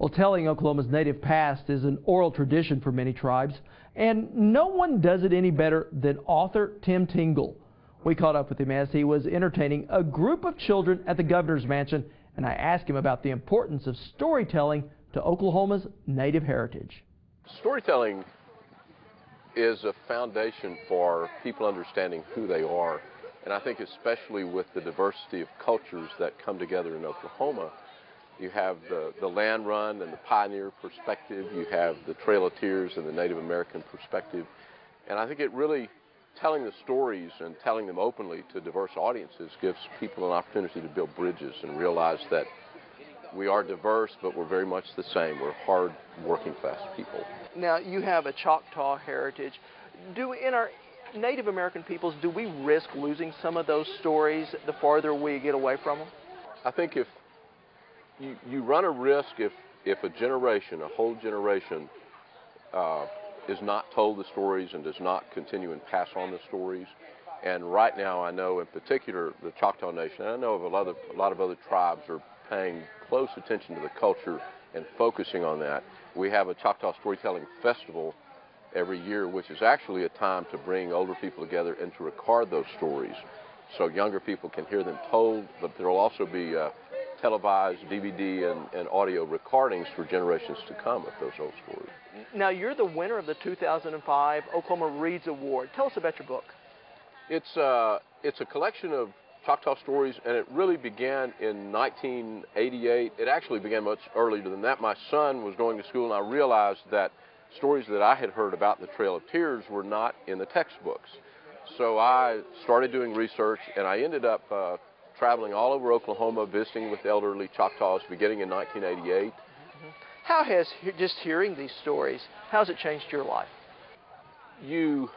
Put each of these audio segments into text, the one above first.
Well, telling Oklahoma's native past is an oral tradition for many tribes, and no one does it any better than author Tim Tingle. We caught up with him as he was entertaining a group of children at the governor's mansion, and I asked him about the importance of storytelling to Oklahoma's native heritage. Storytelling is a foundation for people understanding who they are, and I think especially with the diversity of cultures that come together in Oklahoma. You have the land run and the pioneer perspective. You have the Trail of Tears and the Native American perspective. And I think it really, telling the stories and telling them openly to diverse audiences gives people an opportunity to build bridges and realize that we are diverse, but we're very much the same. We're hard, working class people. Now, you have a Choctaw heritage. In our Native American peoples, do we risk losing some of those stories the farther we get away from them? I think if you run a risk if a generation, a whole generation, is not told the stories and does not continue and pass on the stories. And right now, I know in particular the Choctaw Nation, and I know of a lot of other tribes are paying close attention to the culture and focusing on that. We have a Choctaw Storytelling Festival every year, which is actually a time to bring older people together and to record those stories so younger people can hear them told, but there will also be televised DVD and audio recordings for generations to come of those old stories. Now, you're the winner of the 2005 Oklahoma Reads Award. Tell us about your book. It's a collection of Choctaw stories, and it really began in 1988. It actually began much earlier than that. My son was going to school, and I realized that stories that I had heard about the Trail of Tears were not in the textbooks. So I started doing research, and I ended up traveling all over Oklahoma, visiting with elderly Choctaws beginning in 1988. How has just hearing these stories, how has it changed your life? You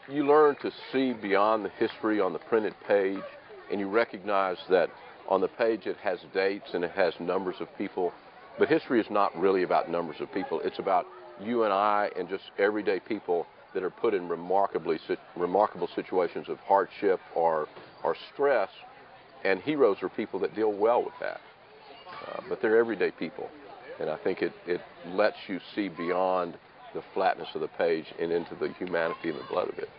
learn to see beyond the history on the printed page, and you recognize that on the page it has dates and it has numbers of people, but history is not really about numbers of people. It's about you and I and just everyday people that are put in remarkable situations of hardship or stress, and heroes are people that deal well with that. But they're everyday people, and I think it lets you see beyond the flatness of the page and into the humanity and the blood of it.